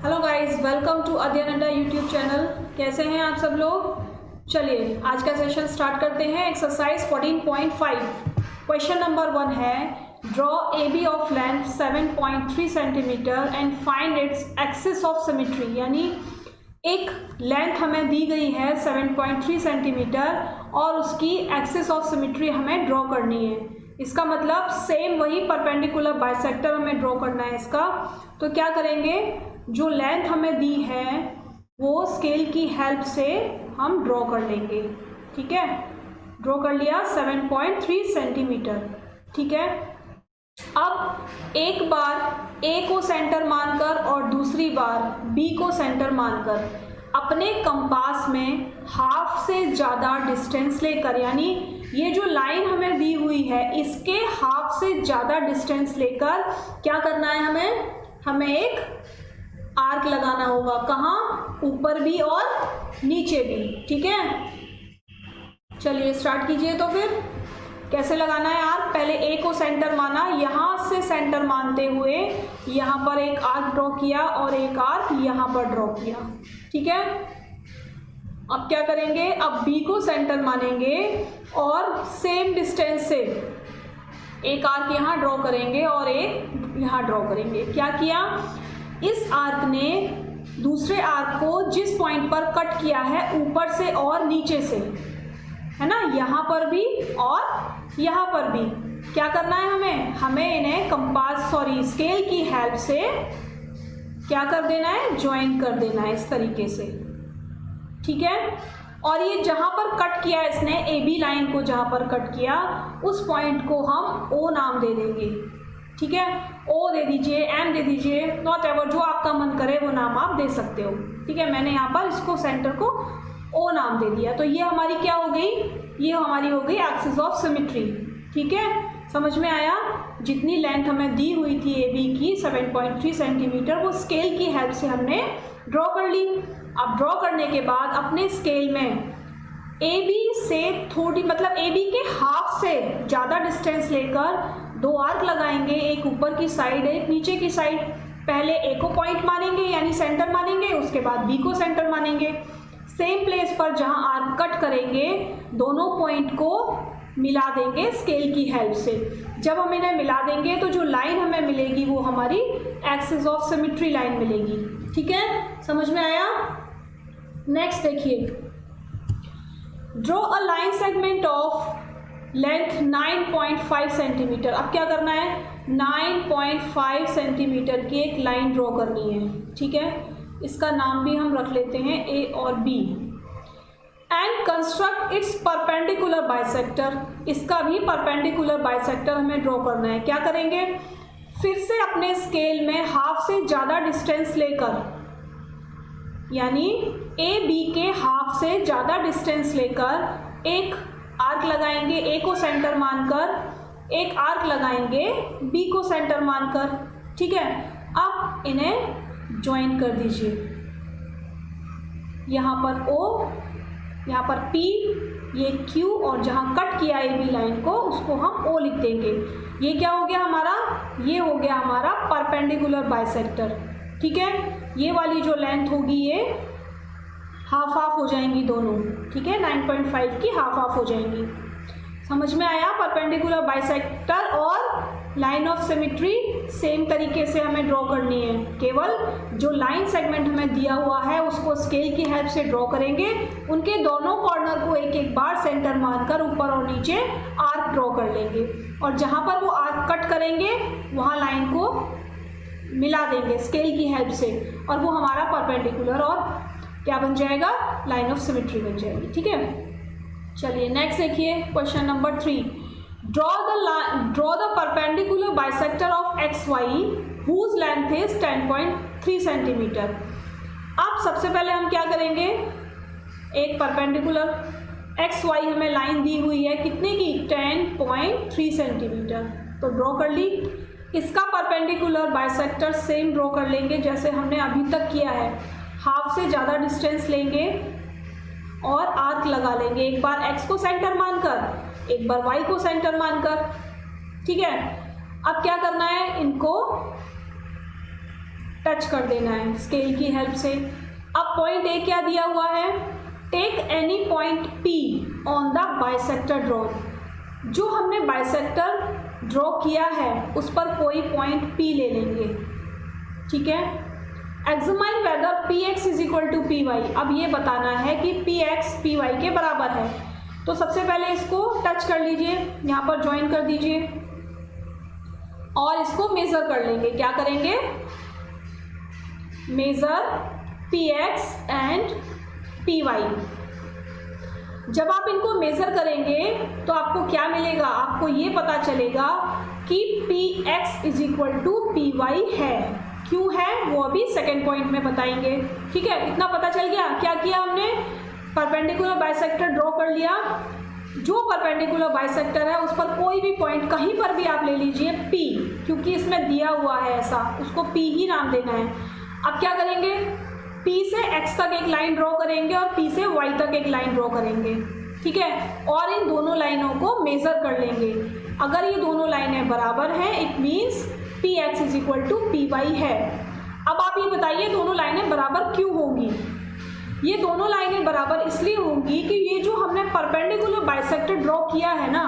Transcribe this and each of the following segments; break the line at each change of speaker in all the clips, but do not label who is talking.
Hello guys, welcome to अध्ययन अड्डा YouTube channel. कैसे हैं आप सब लोग? चलिए आज का सेशन स्टार्ट करते हैं। एक्सरसाइज 14.5 क्वेश्चन नंबर 1 है, draw A B of length 7.3 centimetre and find its axis of symmetry. यानी एक लेंथ हमें दी गई है 7.3 सेंटीमीटर और उसकी एक्सिस ऑफ सिमेट्री हमें ड्रॉ करनी है। इसका मतलब सेम वही परपेंडिकुलर बाइसेक्टर हमें ड्रॉ करना है इसका। तो क्या करेंगे, जो लेंथ हमें दी है वो स्केल की हेल्प से हम ड्रॉ कर लेंगे। ठीक है, ड्रॉ कर लिया 7.3 सेंटीमीटर। ठीक है, अब एक बार ए को सेंटर मानकर और दूसरी बार बी को सेंटर मानकर अपने कंपास में हाफ से ज़्यादा डिस्टेंस लेकर, यानी ये जो लाइन हमें दी हुई है इसके हाफ से ज़्यादा डिस्टेंस लेकर क्या करना है, हमें एक आर्क लगाना होगा। कहाँ? ऊपर भी और नीचे भी। ठीक है, चलिए स्टार्ट कीजिए। तो फिर कैसे लगाना है आर्क? पहले ए को सेंटर माना, यहाँ से सेंटर मानते हुए यहाँ पर एक आर्क ड्रॉ किया और एक आर्क यहाँ पर ड्रॉ किया। ठीक है, अब क्या करेंगे, अब बी को सेंटर मानेंगे और सेम डिस्टेंस से एक आर्क यहाँ ड्रॉ करेंगे और एक यहाँ ड्रॉ करेंगे। क्या किया, इस आर्क ने दूसरे आर्क को जिस पॉइंट पर कट किया है ऊपर से और नीचे से, है ना, यहाँ पर भी और यहाँ पर भी क्या करना है, हमें इन्हें स्केल की हेल्प से क्या कर देना है, ज्वाइन कर देना है इस तरीके से। ठीक है, और ये जहाँ पर कट किया इसने ए बी लाइन को, जहाँ पर कट किया उस पॉइंट को हम ओ नाम दे देंगे। ठीक है, ओ दे दीजिए, एम दे दीजिए, नॉट एवर, जो आपका मन करे वो नाम आप दे सकते हो। ठीक है, मैंने यहाँ पर इसको सेंटर को ओ नाम दे दिया। तो ये हमारी क्या हो गई, ये हमारी हो गई एक्सिस ऑफ सिमेट्री। ठीक है, समझ में आया? जितनी लेंथ हमें दी हुई थी ए बी की 7.3 सेंटीमीटर, वो स्केल की हेल्प से हमने ड्रॉ कर ली। अब ड्रॉ करने के बाद अपने स्केल में ए बी से थोड़ी, मतलब ए बी के हाफ से ज़्यादा डिस्टेंस लेकर दो आर्क लगाएंगे, एक ऊपर की साइड एक नीचे की साइड। पहले ए को पॉइंट मानेंगे यानी सेंटर मानेंगे, उसके बाद बी को सेंटर मानेंगे। सेम प्लेस पर जहां आर्क कट करेंगे दोनों पॉइंट को मिला देंगे स्केल की हेल्प से। जब हम इन्हें मिला देंगे तो जो लाइन हमें मिलेगी वो हमारी एक्सिस ऑफ सिमेट्री लाइन मिलेगी। ठीक है, समझ में आया? नेक्स्ट देखिए, draw a line segment of length 9.5 centimetre. अब क्या करना है, 9.5 सेंटीमीटर की एक लाइन ड्रॉ करनी है। ठीक है, इसका नाम भी हम रख लेते हैं ए और B. And construct its perpendicular bisector. इसका भी परपेंडिकुलर बाइसेक्टर हमें ड्रॉ करना है। क्या करेंगे, फिर से अपने स्केल में हाफ से ज़्यादा डिस्टेंस लेकर, यानी ए बी के हाफ से ज़्यादा डिस्टेंस लेकर एक आर्क लगाएंगे ए को सेंटर मानकर, एक आर्क लगाएंगे बी को सेंटर मानकर। ठीक है, अब इन्हें ज्वाइन कर दीजिए। यहाँ पर ओ, यहाँ पर पी, ये क्यू, और जहाँ कट किया ए बी लाइन को उसको हम ओ लिख देंगे। ये क्या हो गया हमारा, ये हो गया हमारा परपेंडिकुलर बाइसेक्टर। ठीक है, ये वाली जो लेंथ होगी ये हाफ हाफ हो जाएंगी दोनों। ठीक है, 9.5 की हाफ हाफ हो जाएंगी। समझ में आया? परपेंडिकुलर बाइसेक्टर और लाइन ऑफ सिमेट्री सेम तरीके से हमें ड्रॉ करनी है। केवल जो लाइन सेगमेंट हमें दिया हुआ है उसको स्केल की हेल्प से ड्रॉ करेंगे, उनके दोनों कॉर्नर को एक एक बार सेंटर मानकर ऊपर और नीचे आर्क ड्रॉ कर लेंगे, और जहाँ पर वो आर्क कट करेंगे वहाँ लाइन को मिला देंगे स्केल की हेल्प से, और वो हमारा परपेंडिकुलर और क्या बन जाएगा, लाइन ऑफ सिमेट्री बन जाएगी। ठीक है, चलिए नेक्स्ट देखिए question number 3, draw the perpendicular bisector of X Y whose length is 10.3 centimetre. अब सबसे पहले हम क्या करेंगे, एक परपेंडिकुलर एक्स वाई हमें लाइन दी हुई है कितने की, 10.3 सेंटीमीटर, तो ड्रॉ कर ली। इसका परपेंडिकुलर बाइसेक्टर सेम ड्रॉ कर लेंगे जैसे हमने अभी तक किया है। हाफ से ज़्यादा डिस्टेंस लेंगे और आर्क लगा लेंगे, एक बार x को सेंटर मानकर, एक बार y को सेंटर मानकर। ठीक है, अब क्या करना है, इनको टच कर देना है स्केल की हेल्प से। अब पॉइंट ए क्या दिया हुआ है, take any point P on the bisector draw. जो हमने बाइसेक्टर ड्रॉ किया है उस पर कोई पॉइंट पी ले लेंगे, ठीक है। Examine whether P X is equal to P Y. अब ये बताना है कि पी एक्स पी वाई के बराबर है। तो सबसे पहले इसको टच कर लीजिए, यहाँ पर ज्वाइन कर दीजिए और इसको मेज़र कर लेंगे। क्या करेंगे, measure P X and P Y. जब आप इनको मेज़र करेंगे तो आपको क्या मिलेगा, आपको ये पता चलेगा कि P X is equal to P Y है। क्यों है वो अभी सेकेंड पॉइंट में बताएंगे, ठीक है। इतना पता चल गया। क्या किया हमने, परपेंडिकुलर बाइसेक्टर ड्रॉ कर लिया। जो परपेंडिकुलर बाइसेक्टर है उस पर कोई भी पॉइंट कहीं पर भी आप ले लीजिए P, क्योंकि इसमें दिया हुआ है ऐसा, उसको P ही नाम देना है। अब क्या करेंगे, P से X तक एक लाइन ड्रॉ करेंगे और P से Y तक एक लाइन ड्रॉ करेंगे, ठीक है। और इन दोनों लाइनों को मेज़र कर लेंगे। अगर ये दोनों लाइनें बराबर हैं it means P X is equal to P Y है। अब आप ये बताइए दोनों लाइनें बराबर क्यों होंगी। ये दोनों लाइनें बराबर इसलिए होंगी कि ये जो हमने परपेंडिकुलर बाइसेक्टर ड्रॉ किया है ना,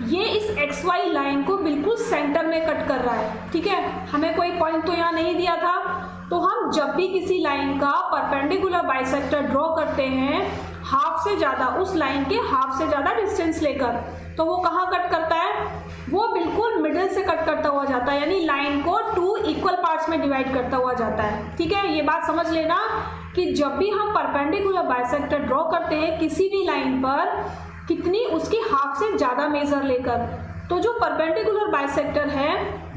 ये इस एक्स वाई लाइन को बिल्कुल सेंटर में कट कर रहा है, ठीक है। हमें कोई पॉइंट तो यहाँ नहीं दिया था, तो हम जब भी किसी लाइन का परपेंडिकुलर बाइसेक्टर ड्रॉ करते हैं हाफ से ज़्यादा, उस लाइन के हाफ से ज़्यादा डिस्टेंस लेकर, तो वो कहाँ कट करता है, वो बिल्कुल मिडिल से कट करता हुआ जाता है, यानी लाइन को 2 इक्वल पार्ट्स में डिवाइड करता हुआ जाता है, ठीक है। ये बात समझ लेना कि जब भी हम परपेंडिकुलर बाइसेक्टर ड्रॉ करते हैं किसी भी लाइन पर, कितनी उसकी हाफ से ज़्यादा मेज़र लेकर, तो जो परपेंडिकुलर बाइसेक्टर है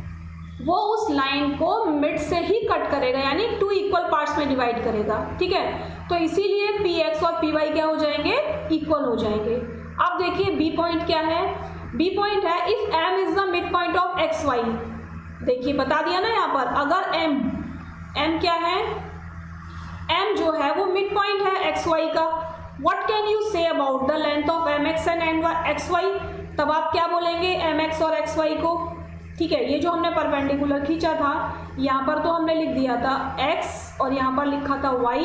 वो उस लाइन को मिड से ही कट करेगा, यानी 2 इक्वल पार्ट्स में डिवाइड करेगा, ठीक है। तो इसीलिए पी एक्स और पी वाई क्या हो जाएंगे, इक्वल हो जाएंगे। अब देखिए बी पॉइंट क्या है, बी पॉइंट है if M is the mid point of X Y. देखिए बता दिया ना यहाँ पर, अगर एम क्या है, एम जो है वो मिड पॉइंट है एक्स वाई का। What can you say about the length of M X and X Y. तब आप क्या बोलेंगे एम एक्स और एक्स वाई को, ठीक है। ये जो हमने परपेंडिकुलर खींचा था यहाँ पर तो हमने लिख दिया था x और यहाँ पर लिखा था y।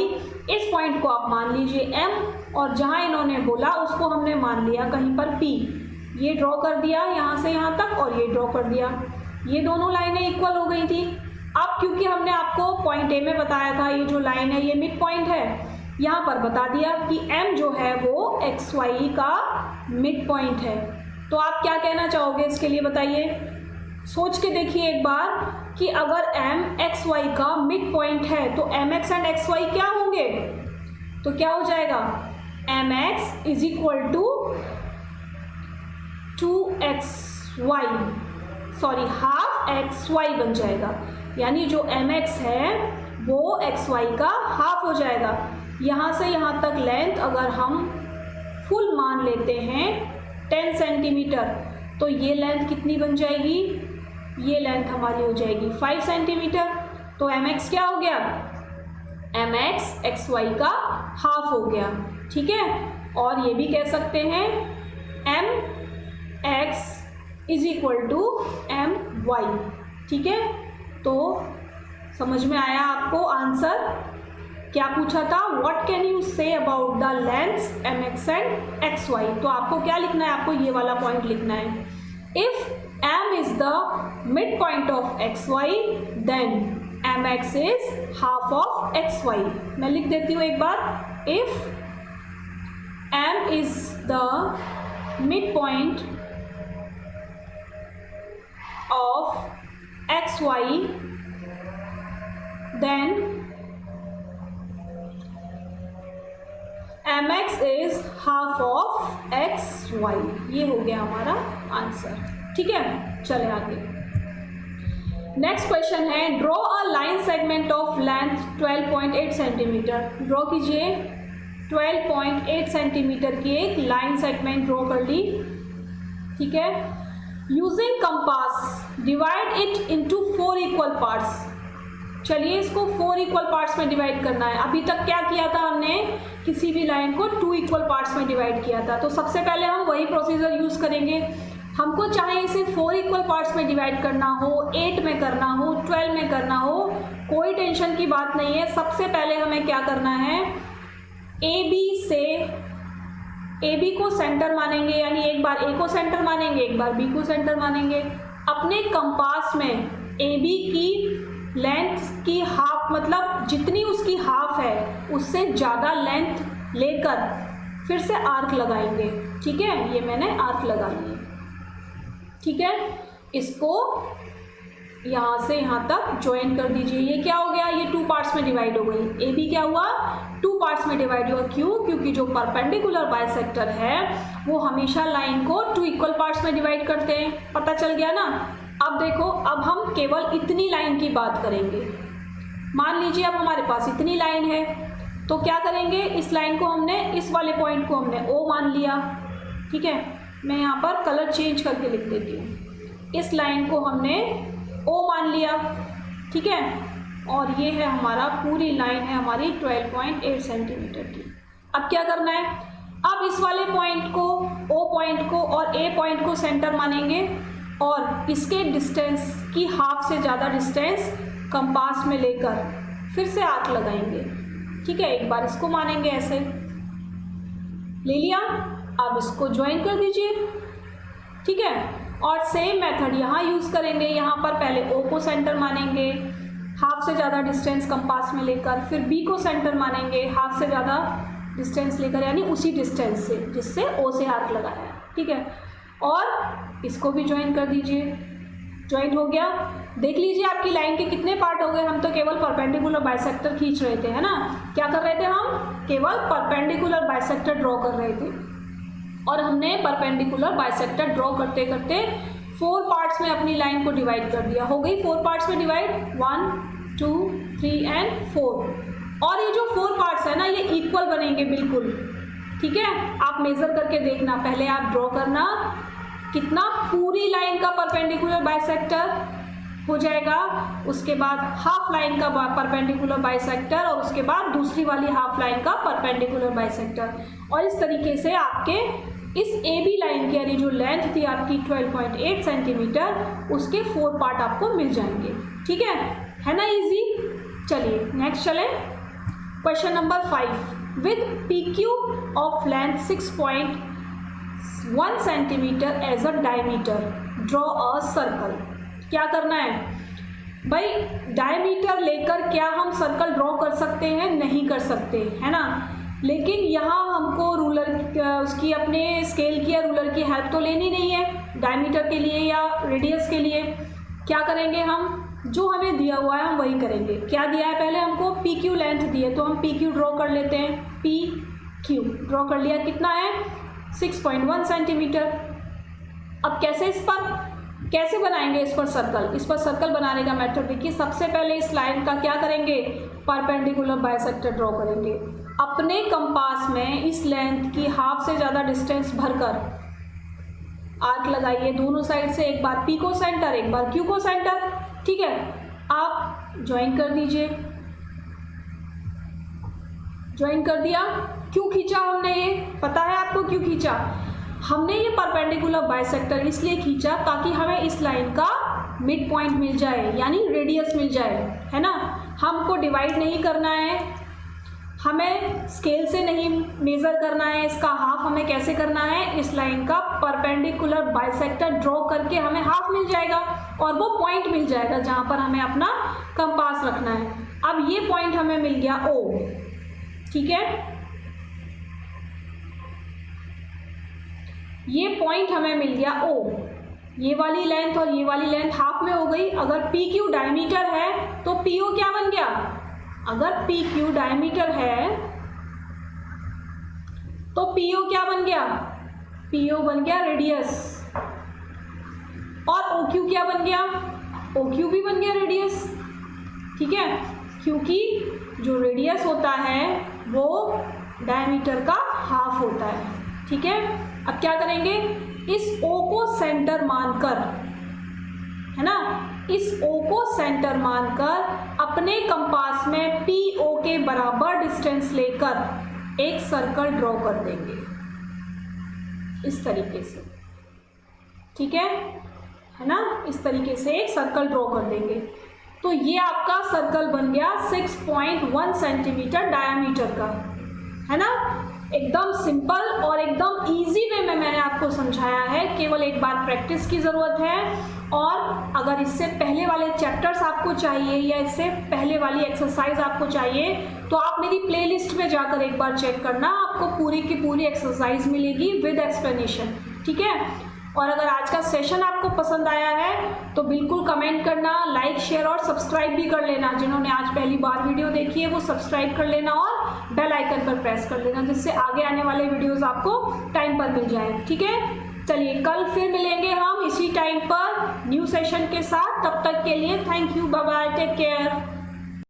इस पॉइंट को आप मान लीजिए m और जहाँ इन्होंने बोला उसको हमने मान लिया कहीं पर p। ये ड्रॉ कर दिया यहाँ से यहाँ तक और ये ड्रॉ कर दिया, ये दोनों लाइनें इक्वल हो गई थी। अब क्योंकि हमने आपको पॉइंट ए में बताया था ये जो लाइन है ये मिड पॉइंट है, यहाँ पर बता दिया कि m जो है वो एक्स वाई का मिड पॉइंट है। तो आप क्या कहना चाहोगे इसके लिए बताइए, सोच के देखिए एक बार कि अगर m एक्स वाई का मिड पॉइंट है तो M X and X Y क्या होंगे, तो क्या हो जाएगा M X is equal to 2xy, sorry half X Y बन जाएगा, यानी जो एम एक्स है वो एक्स वाई का हाफ हो जाएगा। यहाँ से यहाँ तक लेंथ अगर हम फुल मान लेते हैं 10 सेंटीमीटर, तो ये लेंथ कितनी बन जाएगी, ये लेंथ हमारी हो जाएगी 5 सेंटीमीटर। तो एम एक्स क्या हो गया, एम एक्स एक्स वाई का हाफ हो गया, ठीक है। और ये भी कह सकते हैं M X is equal to M Y, ठीक है। तो समझ में आया आपको आंसर, क्या पूछा था, what can you say about the lengths M X and X Y. तो आपको क्या लिखना है, आपको ये वाला पॉइंट लिखना है, if m is the midpoint of xy then mx is half of xy। मैं लिख देती हूँ एक बार, if m is the midpoint of xy then mx is half of xy। ये हो गया हमारा आंसर, ठीक है। चले आगे, नेक्स्ट क्वेश्चन है draw a line segment of length 12.8 centimetre. Draw कीजिए 12.8 सेंटीमीटर की एक लाइन सेगमेंट ड्रॉ कर ली, ठीक है। Using compass divide it into 4 equal parts. चलिए इसको 4 इक्वल पार्ट्स में डिवाइड करना है। अभी तक क्या किया था हमने, किसी भी लाइन को 2 इक्वल पार्ट्स में डिवाइड किया था, तो सबसे पहले हम वही प्रोसीजर यूज़ करेंगे। हमको चाहे इसे 4 इक्वल पार्ट्स में डिवाइड करना हो, 8 में करना हो, 12 में करना हो, कोई टेंशन की बात नहीं है। सबसे पहले हमें क्या करना है, ए बी को सेंटर मानेंगे, यानी एक बार ए को सेंटर मानेंगे, एक बार बी को सेंटर मानेंगे। अपने कंपास में ए बी की लेंथ की हाफ, मतलब जितनी उसकी हाफ है उससे ज़्यादा लेंथ लेकर फिर से आर्क लगाएंगे। ठीक है, ये मैंने आर्क लगा लिए। ठीक है, इसको यहाँ से यहाँ तक ज्वाइन कर दीजिए। ये क्या हो गया, ये 2 पार्ट्स में डिवाइड हो गई। ए बी क्या हुआ, 2 पार्ट्स में डिवाइड हुआ। क्यों? क्योंकि जो परपेंडिकुलर बाइसेक्टर है वो हमेशा लाइन को 2 इक्वल पार्ट्स में डिवाइड करते हैं। पता चल गया ना। अब देखो, अब हम केवल इतनी लाइन की बात करेंगे। मान लीजिए अब हमारे पास इतनी लाइन है, तो क्या करेंगे, इस लाइन को हमने, इस वाले पॉइंट को हमने ओ मान लिया। ठीक है, मैं यहाँ पर कलर चेंज करके लिख देती हूँ। इस लाइन को हमने ओ मान लिया। ठीक है, और ये है हमारा, पूरी लाइन है हमारी 12.8 सेंटीमीटर की। अब क्या करना है, अब इस वाले पॉइंट को, ओ पॉइंट को और ए पॉइंट को सेंटर मानेंगे और इसके डिस्टेंस की हाफ से ज़्यादा डिस्टेंस कंपास में लेकर फिर से आर्क लगाएंगे। ठीक है, एक बार इसको मानेंगे, ऐसे ले लिया। अब इसको ज्वाइन कर दीजिए। ठीक है, और सेम मेथड यहाँ यूज़ करेंगे। यहाँ पर पहले ओ को सेंटर मानेंगे, हाफ से ज़्यादा डिस्टेंस कंपास में लेकर, फिर बी को सेंटर मानेंगे, हाफ से ज़्यादा डिस्टेंस लेकर, यानी उसी डिस्टेंस से जिससे ओ से आर्क लगाया है। ठीक है, और इसको भी ज्वाइन कर दीजिए। ज्वाइन हो गया। देख लीजिए आपकी लाइन के कितने पार्ट हो गए। हम तो केवल परपेंडिकुलर बाइसेक्टर खींच रहे थे, है ना। क्या कर रहे थे हम, केवल परपेंडिकुलर बाइसेक्टर ड्रॉ कर रहे थे। और हमने परपेंडिकुलर बाइसेक्टर ड्रॉ करते करते 4 पार्ट्स में अपनी लाइन को डिवाइड कर दिया। हो गई 4 पार्ट्स में डिवाइड, 1 2 3 एंड 4। और ये जो 4 पार्ट्स है ना, ये इक्वल बनेंगे बिल्कुल। ठीक है, आप मेज़र करके देखना। पहले आप ड्रॉ करना कितना, पूरी लाइन का परपेंडिकुलर बाइसेक्टर हो जाएगा, उसके बाद हाफ लाइन का परपेंडिकुलर बाइसेक्टर, और उसके बाद दूसरी वाली हाफ लाइन का परपेंडिकुलर बाइसेक्टर। और इस तरीके से आपके इस ए बी लाइन की, यानी जो लेंथ थी आपकी 12.8 सेंटीमीटर, उसके 4 पार्ट आपको मिल जाएंगे। ठीक है ना, इजी। चलिए नेक्स्ट चलें। Question number 5, with P Q of length 6.1 centimetre as a diameter draw a circle. क्या करना है भाई, डायमीटर लेकर क्या हम सर्कल ड्रॉ कर सकते हैं? नहीं कर सकते, है ना। लेकिन यहाँ हमको रूलर, उसकी अपने स्केल की या रूलर की हेल्प तो लेनी नहीं है डायमीटर के लिए या रेडियस के लिए। क्या करेंगे हम, जो हमें दिया हुआ है हम वही करेंगे। क्या दिया है, पहले हमको पी क्यू लेंथ दी है, तो हम पी क्यू ड्रॉ कर लेते हैं। पी क्यू ड्रॉ कर लिया, कितना है, 6.1 सेंटीमीटर। अब कैसे बनाएंगे इस पर सर्कल? इस पर सर्कल बनाने का मेथड देखिए। सबसे पहले इस लाइन का क्या करेंगे, परपेंडिकुलर बाइसेक्टर ड्रॉ करेंगे। अपने कंपास में इस लेंथ की हाफ से ज़्यादा डिस्टेंस भरकर आर्क लगाइए दोनों साइड से। एक बार पी को सेंटर, एक बार क्यू को सेंटर। ठीक है, आप ज्वाइन कर दीजिए। ज्वाइन कर दिया। क्यों खींचा हमने, ये पता है आपको क्यों खींचा? हमने ये परपेंडिकुलर बाइसेक्टर इसलिए खींचा ताकि हमें इस लाइन का मिड पॉइंट मिल जाए, यानी रेडियस मिल जाए, है ना। हमको डिवाइड नहीं करना है, हमें स्केल से नहीं मेज़र करना है, इसका हाफ हमें कैसे करना है, इस लाइन का परपेंडिकुलर बाइसेक्टर ड्रॉ करके हमें हाफ मिल जाएगा और वो पॉइंट मिल जाएगा जहाँ पर हमें अपना कंपास रखना है। अब ये पॉइंट हमें मिल गया ओ। ठीक है, ये पॉइंट हमें मिल गया ओ। ये वाली लेंथ और ये वाली लेंथ हाफ में हो गई। अगर पी क्यू डायमीटर है तो पी ओ क्या बन गया, अगर पी क्यू डायमीटर है तो पी ओ क्या बन गया, पी ओ बन गया रेडियस। और ओ क्यू क्या बन गया, ओ क्यू भी बन गया रेडियस। ठीक है, क्योंकि जो रेडियस होता है वो डायमीटर का हाफ होता है। ठीक है, अब क्या करेंगे, इस ओ को सेंटर मानकर, है ना, इस ओ को सेंटर मानकर अपने कंपास में पी ओ के बराबर डिस्टेंस लेकर एक सर्कल ड्रॉ कर देंगे इस तरीके से। ठीक है ना, इस तरीके से एक सर्कल ड्रॉ कर देंगे। तो ये आपका सर्कल बन गया 6.1 सेंटीमीटर डायामीटर का, है ना। एकदम सिंपल और एकदम इजी वे में मैंने आपको समझाया है, केवल एक बार प्रैक्टिस की ज़रूरत है। और अगर इससे पहले वाले चैप्टर्स आपको चाहिए या इससे पहले वाली एक्सरसाइज आपको चाहिए तो आप मेरी प्लेलिस्ट में जाकर एक बार चेक करना, आपको पूरी की पूरी एक्सरसाइज मिलेगी विद एक्सप्लेनेशन, ठीक है। और अगर आज का सेशन आपको पसंद आया है तो बिल्कुल कमेंट करना, लाइक शेयर और सब्सक्राइब भी कर लेना। जिन्होंने आज पहली बार वीडियो देखी है वो सब्सक्राइब कर लेना और बेल आइकन पर प्रेस कर लेना, जिससे आगे आने वाले वीडियोस आपको टाइम पर मिल जाए, ठीक है। चलिए कल फिर मिलेंगे हम इसी टाइम पर न्यू सेशन के साथ। तब तक के लिए thank you, bye bye, take care.